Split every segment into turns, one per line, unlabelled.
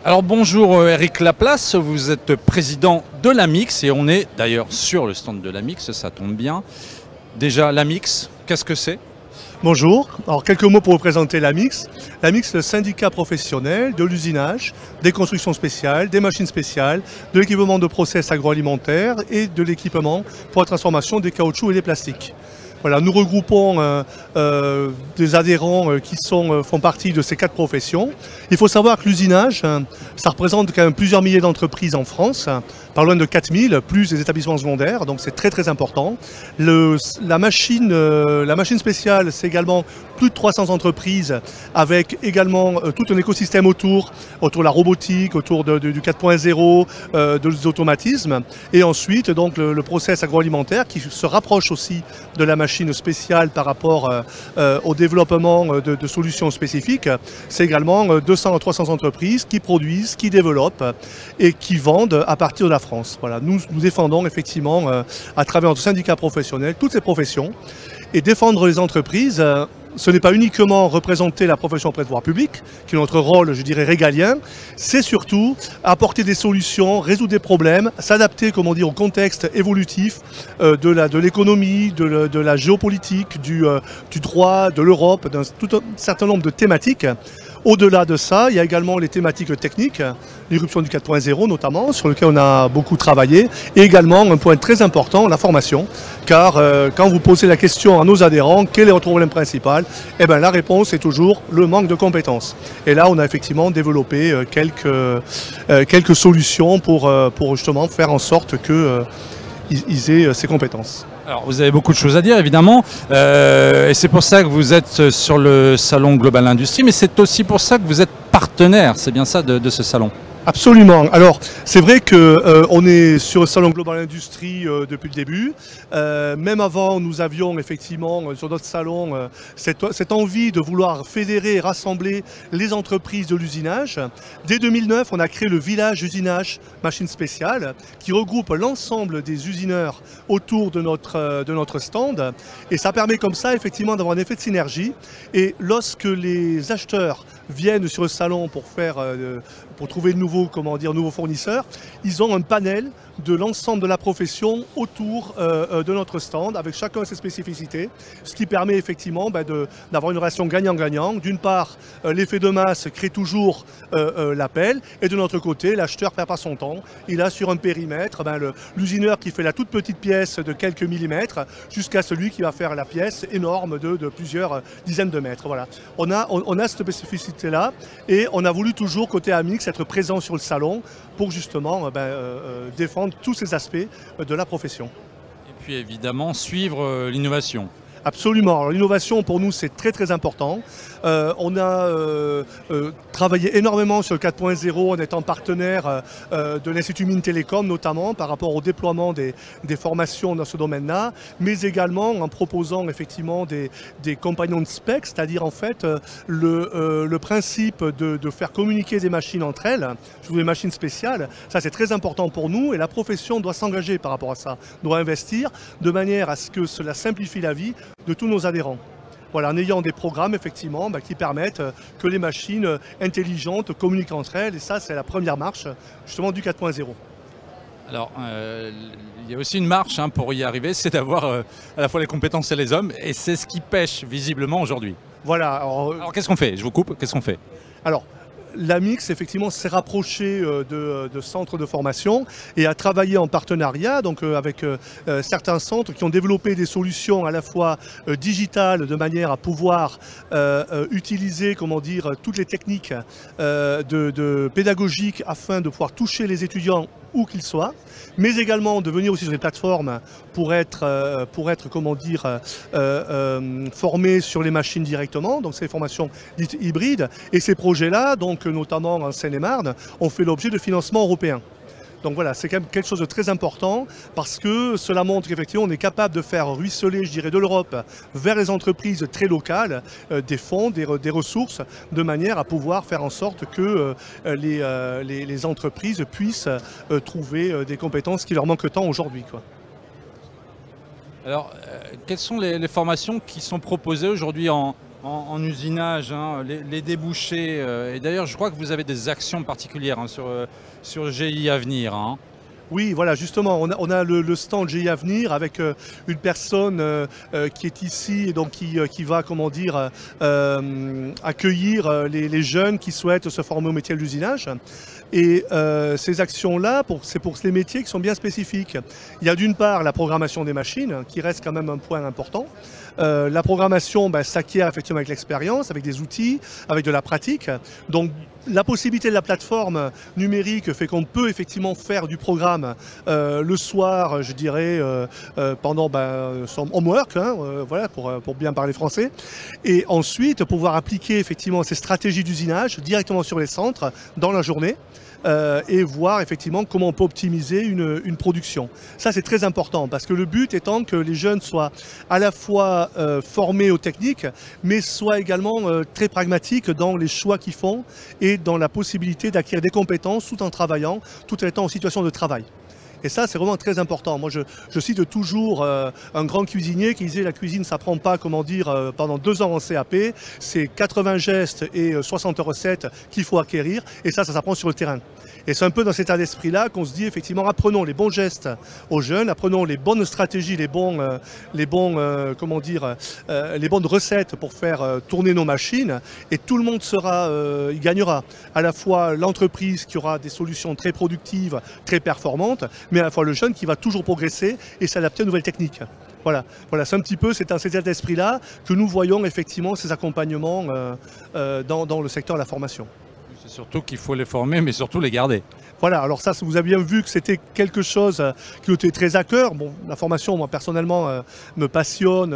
Alors bonjour Eric Laplace, vous êtes président de l'Amix et on est d'ailleurs sur le stand de l'Amix, ça tombe bien. Déjà l'Amix, qu'est-ce que c'est?
Bonjour, alors quelques mots pour vous présenter l'Amix. L'Amix, c'est le syndicat professionnel de l'usinage, des constructions spéciales, des machines spéciales, de l'équipement de process agroalimentaires et de l'équipement pour la transformation des caoutchoucs et des plastiques. Voilà, nous regroupons des adhérents qui font partie de ces 4 professions. Il faut savoir que l'usinage, ça représente quand même plusieurs milliers d'entreprises en France, pas loin de 4000, plus les établissements secondaires, donc c'est très très important. La machine spéciale, c'est également plus de 300 entreprises, avec également tout un écosystème autour de la robotique, autour du 4.0, des automatismes, et ensuite donc le process agroalimentaire qui se rapproche aussi de la machine spéciale par rapport au développement de solutions spécifiques. C'est également 200 à 300 entreprises qui produisent, qui développent et qui vendent à partir de la France. Voilà, nous défendons effectivement à travers notre syndicat professionnel toutes ces professions. Et défendre les entreprises, ce n'est pas uniquement représenter la profession auprès du pouvoir public, qui est notre rôle, je dirais, régalien, c'est surtout apporter des solutions, résoudre des problèmes, s'adapter, comment dire, au contexte évolutif de l'économie, de la géopolitique, du droit, de l'Europe, d'un tout un certain nombre de thématiques. Au-delà de ça, il y a également les thématiques techniques, l'irruption du 4.0 notamment, sur lequel on a beaucoup travaillé, et également un point très important, la formation, car quand vous posez la question à nos adhérents, quel est votre problème principal? Eh bien la réponse est toujours le manque de compétences. Et là, on a effectivement développé quelques solutions pour justement faire en sorte qu'ils aient ces compétences.
Alors vous avez beaucoup de choses à dire évidemment, et c'est pour ça que vous êtes sur le salon Global Industrie, mais c'est aussi pour ça que vous êtes partenaire, c'est bien ça, de ce salon?
Absolument. Alors, c'est vrai qu'on est sur le salon Global Industrie depuis le début. Même avant, nous avions effectivement sur notre salon cette envie de vouloir fédérer et rassembler les entreprises de l'usinage. Dès 2009, on a créé le village usinage machine spéciale qui regroupe l'ensemble des usineurs autour de notre stand. Et ça permet comme ça effectivement d'avoir un effet de synergie. Et lorsque les acheteurs viennent sur le salon pour trouver de nouveaux fournisseurs, ils ont un panel de l'ensemble de la profession autour de notre stand, avec chacun ses spécificités, ce qui permet effectivement d'avoir une relation gagnant-gagnant. D'une part, l'effet de masse crée toujours l'appel, et de notre côté, l'acheteur ne perd pas son temps. Il a sur un périmètre l'usineur qui fait la toute petite pièce de quelques millimètres, jusqu'à celui qui va faire la pièce énorme de plusieurs dizaines de mètres. Voilà. On a cette spécificité-là, et on a voulu toujours, côté Amix, être présent sur le salon pour justement défendre tous ces aspects de la profession.
Et puis évidemment suivre l'innovation.
Absolument. Alors, l'innovation pour nous c'est très très important. On a travaillé énormément sur le 4.0 en étant partenaire de l'Institut Mines Télécom notamment par rapport au déploiement des formations dans ce domaine-là, mais également en proposant effectivement des compagnons de spec, c'est-à-dire en fait le principe de faire communiquer des machines entre elles, sur des machines spéciales. Ça c'est très important pour nous et la profession doit s'engager par rapport à ça, doit investir de manière à ce que cela simplifie la vie de tous nos adhérents. Voilà, en ayant des programmes effectivement qui permettent que les machines intelligentes communiquent entre elles, et ça c'est la première marche justement du 4.0.
Alors, il y a aussi une marche pour y arriver, c'est d'avoir à la fois les compétences et les hommes, et c'est ce qui pêche visiblement aujourd'hui.
Voilà.
Alors qu'est-ce qu'on fait? Je vous coupe, qu'est-ce qu'on fait?
Alors, l'Amix, effectivement, s'est rapproché de centres de formation et a travaillé en partenariat donc, avec certains centres qui ont développé des solutions à la fois digitales de manière à pouvoir utiliser toutes les techniques pédagogiques afin de pouvoir toucher les étudiants où qu'ils soient, mais également de venir aussi sur les plateformes pour être formés sur les machines directement, donc c'est des formations dites hybrides, et ces projets-là, donc notamment en Seine-et-Marne, ont fait l'objet de financements européens. Donc voilà, c'est quand même quelque chose de très important parce que cela montre qu'effectivement on est capable de faire ruisseler, je dirais, de l'Europe vers les entreprises très locales des fonds, des ressources, de manière à pouvoir faire en sorte que les entreprises puissent trouver des compétences qui leur manquent tant aujourd'hui.
Alors, quelles sont les formations qui sont proposées aujourd'hui en en usinage, hein, les débouchés. Et d'ailleurs, je crois que vous avez des actions particulières hein, sur GI Avenir. Hein.
Oui, voilà, justement, on a le stand GI Avenir avec une personne qui est ici et donc qui va, comment dire, accueillir les jeunes qui souhaitent se former au métier de l'usinage. Et ces actions-là, c'est pour les métiers qui sont bien spécifiques. Il y a d'une part la programmation des machines, qui reste quand même un point important. La programmation s'acquiert effectivement avec l'expérience, avec des outils, avec de la pratique. Donc la possibilité de la plateforme numérique fait qu'on peut effectivement faire du programme le soir, je dirais, pendant son homework, hein, voilà, pour bien parler français. Et ensuite, pouvoir appliquer effectivement ces stratégies d'usinage directement sur les centres dans la journée. Et voir effectivement comment on peut optimiser une production. Ça c'est très important parce que le but étant que les jeunes soient à la fois formés aux techniques mais soient également très pragmatiques dans les choix qu'ils font et dans la possibilité d'acquérir des compétences tout en travaillant, tout en étant en situation de travail. Et ça, c'est vraiment très important. Moi, je cite toujours un grand cuisinier qui disait la cuisine, ça prend pas, comment dire, pendant 2 ans en CAP. C'est 80 gestes et 60 recettes qu'il faut acquérir. Et ça s'apprend sur le terrain. Et c'est un peu dans cet état d'esprit-là qu'on se dit, effectivement, apprenons les bons gestes aux jeunes, apprenons les bonnes stratégies, les bonnes recettes pour faire tourner nos machines. Et tout le monde il gagnera. À la fois l'entreprise qui aura des solutions très productives, très performantes, mais à la fois le jeune qui va toujours progresser et s'adapter aux nouvelles techniques. Voilà, c'est un petit peu dans cet état d'esprit-là que nous voyons effectivement ces accompagnements dans le secteur de la formation.
C'est surtout qu'il faut les former, mais surtout les garder.
Voilà, alors ça, vous avez bien vu que c'était quelque chose qui nous était très à cœur. Bon, la formation, moi, personnellement, me passionne,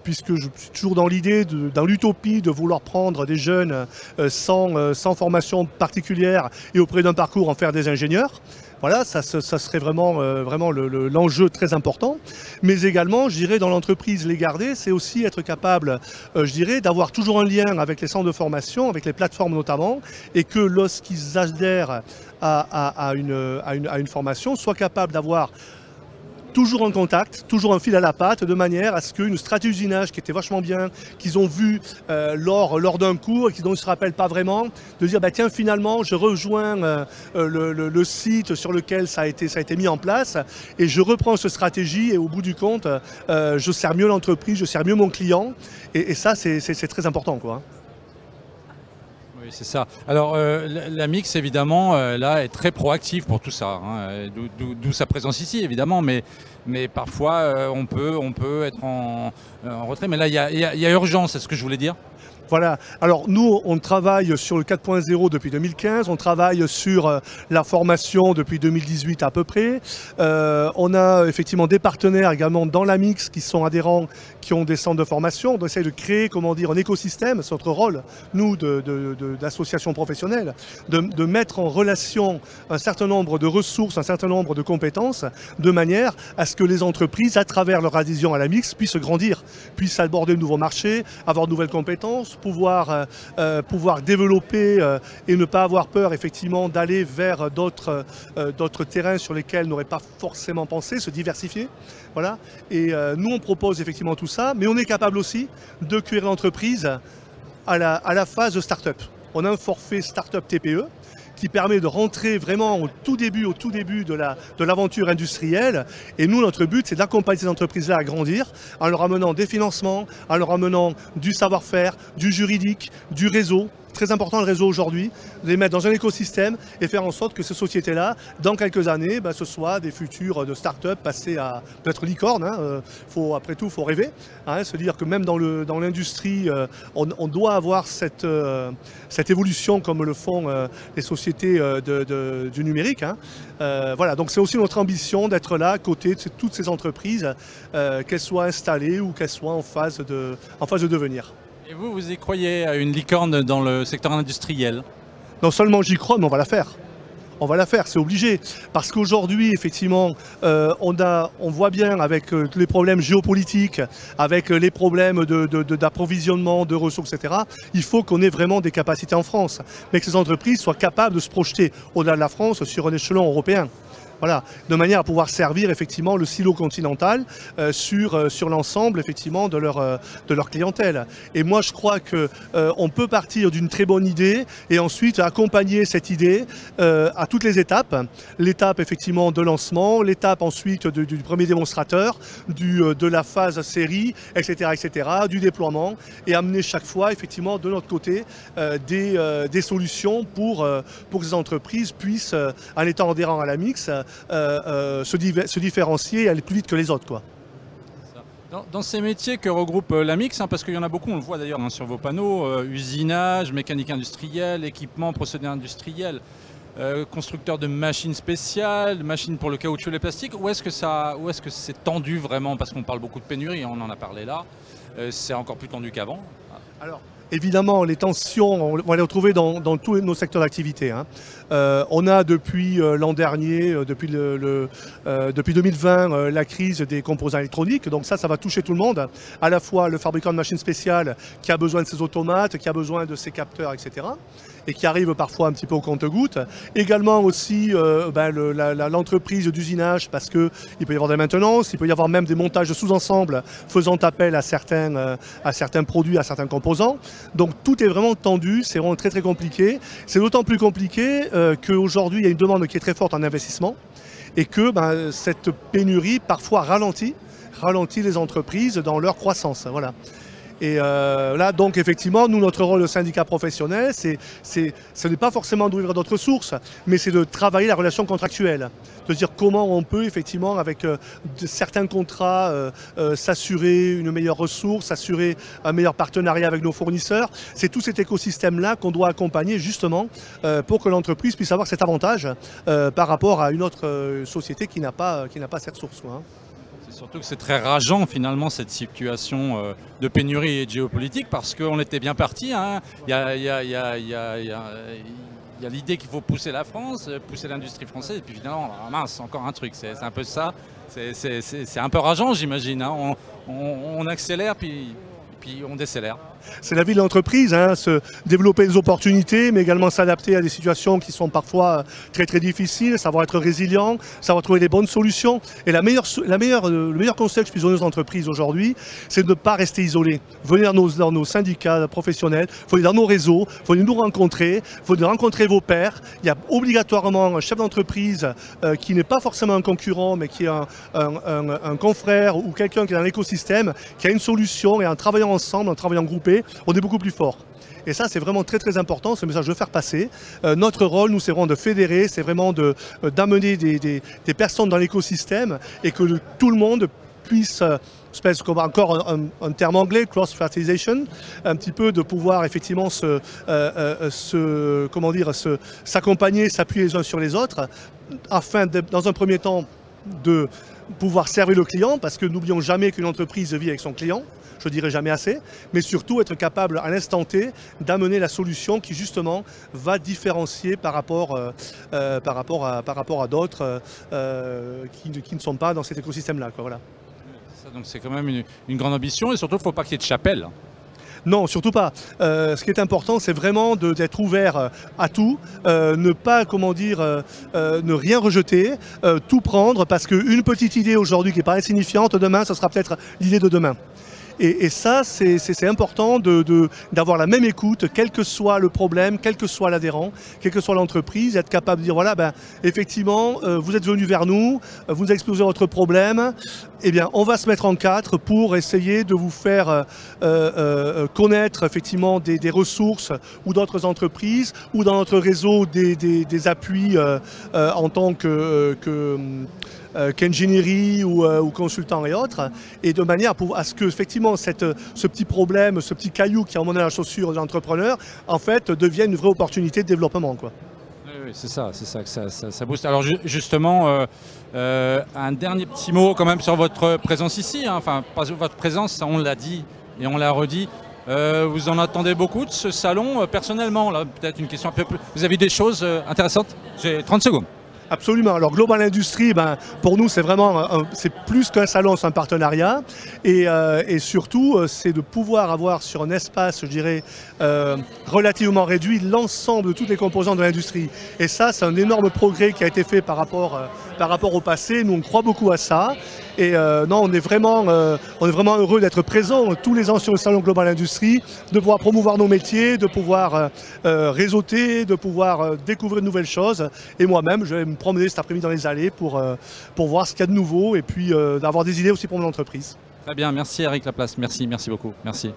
puisque je suis toujours dans l'idée, dans l'utopie de vouloir prendre des jeunes sans formation particulière et auprès d'un parcours en faire des ingénieurs. Voilà, ça serait vraiment l'enjeu très important. Mais également, je dirais, dans l'entreprise, les garder, c'est aussi être capable, je dirais, d'avoir toujours un lien avec les centres de formation, avec les plateformes notamment, et que lorsqu'ils adhèrent à une formation, soient capables d'avoir toujours un contact, toujours un fil à la patte, de manière à ce qu'une stratégie d'usinage qui était vachement bien, qu'ils ont vu lors d'un cours et dont ils ne se rappellent pas vraiment, de dire tiens, finalement je rejoins le site sur lequel ça a été mis en place et je reprends cette stratégie et au bout du compte je sers mieux l'entreprise, je sers mieux mon client et ça c'est très important, quoi.
Oui, c'est ça. Alors, la Mix, évidemment, là, est très proactive pour tout ça, hein, d'où sa présence ici, évidemment, mais parfois, on peut être en retrait. Mais là, il y a urgence, c'est ce que je voulais dire.
Voilà, alors nous on travaille sur le 4.0 depuis 2015, on travaille sur la formation depuis 2018 à peu près. On a effectivement des partenaires également dans la Mix qui sont adhérents, qui ont des centres de formation. On essaie de créer, comment dire, un écosystème, c'est notre rôle, nous, d'associations professionnelles, de mettre en relation un certain nombre de ressources, un certain nombre de compétences, de manière à ce que les entreprises, à travers leur adhésion à la Mix, puissent grandir, puissent aborder de nouveaux marchés, avoir de nouvelles compétences, pouvoir développer et ne pas avoir peur effectivement d'aller vers d'autres terrains sur lesquels n'aurait pas forcément pensé, se diversifier. Voilà. Et nous on propose effectivement tout ça, mais on est capable aussi de cuire l'entreprise à la phase de start-up. On a un forfait start-up TPE qui permet de rentrer vraiment au tout début de l'aventure industrielle. Et nous, notre but, c'est d'accompagner ces entreprises-là à grandir en leur amenant des financements, en leur amenant du savoir-faire, du juridique, du réseau. Très important le réseau aujourd'hui, les mettre dans un écosystème et faire en sorte que ces sociétés-là, dans quelques années, ce soit des futurs de start-up passés à peut-être licorne. Hein, après tout, il faut rêver. Hein, se dire que même dans l'industrie, on doit avoir cette évolution comme le font les sociétés du numérique. Hein. Voilà, donc c'est aussi notre ambition d'être là à côté de toutes ces entreprises, qu'elles soient installées ou qu'elles soient en phase de devenir.
Et vous y croyez à une licorne dans le secteur industriel?
Non seulement j'y crois, mais on va la faire. On va la faire, c'est obligé. Parce qu'aujourd'hui, effectivement, on voit bien avec les problèmes géopolitiques, avec les problèmes d'approvisionnement, de ressources, etc., il faut qu'on ait vraiment des capacités en France. Mais que ces entreprises soient capables de se projeter au-delà de la France sur un échelon européen. Voilà, de manière à pouvoir servir effectivement le silo continental sur l'ensemble effectivement de leur clientèle. Et moi je crois qu'on peut partir d'une très bonne idée et ensuite accompagner cette idée à toutes les étapes. L'étape effectivement de lancement, l'étape ensuite du premier démonstrateur, de la phase série, etc., du déploiement, et amener chaque fois effectivement de notre côté des solutions pour que ces entreprises puissent, en étant adhérents à la MIX, se différencier et aller plus vite que les autres, quoi.
Dans ces métiers que regroupe la MIX, parce qu'il y en a beaucoup, on le voit d'ailleurs sur vos panneaux, usinage, mécanique industrielle, équipement, procédés industriels, constructeur de machines spéciales, machines pour le caoutchouc et les plastiques, où est-ce que c'est tendu vraiment? Parce qu'on parle beaucoup de pénurie, on en a parlé là, c'est encore plus tendu qu'avant.
Alors, évidemment, les tensions, on va les retrouver dans tous nos secteurs d'activité, hein. On a depuis l'an dernier, depuis 2020, la crise des composants électroniques. Donc ça va toucher tout le monde. À la fois le fabricant de machines spéciales qui a besoin de ses automates, qui a besoin de ses capteurs, etc. Et qui arrive parfois un petit peu au compte-gouttes. Également aussi l'entreprise d'usinage, parce qu'il peut y avoir de la maintenance, il peut y avoir même des montages de sous-ensembles faisant appel à certains produits, à certains composants. Donc tout est vraiment tendu, c'est vraiment très très compliqué. C'est d'autant plus compliqué qu'aujourd'hui il y a une demande qui est très forte en investissement et que cette pénurie parfois ralentit les entreprises dans leur croissance. Voilà. Et là, donc, effectivement, nous, notre rôle de syndicat professionnel, ce n'est pas forcément d'ouvrir d'autres sources, mais c'est de travailler la relation contractuelle. De dire comment on peut, effectivement, avec certains contrats, s'assurer une meilleure ressource, s'assurer un meilleur partenariat avec nos fournisseurs. C'est tout cet écosystème-là qu'on doit accompagner, justement, pour que l'entreprise puisse avoir cet avantage par rapport à une autre société qui n'a pas cette ressource, quoi, hein.
Surtout que c'est très rageant finalement cette situation de pénurie et de géopolitique, parce qu'on était bien parti, hein. Il y a l'idée qu'il faut pousser la France, pousser l'industrie française, et puis finalement, mince, encore un truc, c'est un peu ça. C'est un peu rageant, j'imagine, hein. On accélère puis on décélère.
C'est la vie de l'entreprise, hein, se développer des opportunités, mais également s'adapter à des situations qui sont parfois très très difficiles, savoir être résilient, savoir trouver des bonnes solutions. Et le meilleur conseil que je puisse donner aux entreprises aujourd'hui, c'est de ne pas rester isolé. Venez dans nos syndicats professionnels, venez dans nos réseaux, venez nous rencontrer, venez rencontrer vos pairs. Il y a obligatoirement un chef d'entreprise qui n'est pas forcément un concurrent, mais qui est un confrère ou quelqu'un qui est dans l'écosystème, qui a une solution, et en travaillant ensemble, en travaillant groupé, on est beaucoup plus fort. Et ça, c'est vraiment très très important, ce message de faire passer. Notre rôle, nous, c'est vraiment de fédérer, c'est vraiment d'amener des personnes dans l'écosystème et que tout le monde puisse, encore un terme anglais, cross-fertilization, un petit peu de pouvoir effectivement s'accompagner, s'appuyer les uns sur les autres, afin dans un premier temps de pouvoir servir le client, parce que n'oublions jamais qu'une entreprise vit avec son client, je ne dirai jamais assez, mais surtout être capable à l'instant T d'amener la solution qui justement va différencier par rapport à d'autres qui ne sont pas dans cet écosystème-là, quoi, voilà.
Donc c'est quand même une grande ambition, et surtout il ne faut pas qu'il y ait de chapelle.
Non, surtout pas. Ce qui est important, c'est vraiment d'être ouvert à tout, ne pas, ne rien rejeter, tout prendre, parce qu'une petite idée aujourd'hui qui est pas insignifiante, demain, ce sera peut-être l'idée de demain. Et ça, c'est important d'avoir la même écoute, quel que soit le problème, quel que soit l'adhérent, quelle que soit l'entreprise, être capable de dire, voilà, effectivement, vous êtes venu vers nous, vous avez exposé votre problème, eh bien, on va se mettre en quatre pour essayer de vous faire connaître effectivement des ressources ou d'autres entreprises, ou dans notre réseau des appuis en tant qu'ingénierie ou consultant et autres, et de manière à ce que effectivement ce petit problème, ce petit caillou qui a emmené la chaussure de l'entrepreneur, en fait, devienne une vraie opportunité de développement, quoi.
Oui, c'est ça que ça booste. Alors justement, un dernier petit mot quand même sur votre présence ici, hein. Enfin, votre présence, on l'a dit et on l'a redit. Vous en attendez beaucoup de ce salon personnellement, là, peut-être une question un peu plus. Vous avez des choses intéressantes? J'ai 30 secondes.
Absolument. Alors Global Industries, pour nous, c'est vraiment c'est plus qu'un salon, c'est un partenariat. Et surtout, c'est de pouvoir avoir sur un espace, je dirais, relativement réduit, l'ensemble de toutes les composantes de l'industrie. Et ça, c'est un énorme progrès qui a été fait par rapport par rapport au passé. Nous, on croit beaucoup à ça. Et non, on est vraiment heureux d'être présents tous les ans sur le Salon Global Industrie, de pouvoir promouvoir nos métiers, de pouvoir réseauter, de pouvoir découvrir de nouvelles choses. Et moi-même, je vais me promener cet après-midi dans les allées pour voir ce qu'il y a de nouveau et puis d'avoir des idées aussi pour mon entreprise.
Très bien, merci Eric Laplace, merci beaucoup, merci.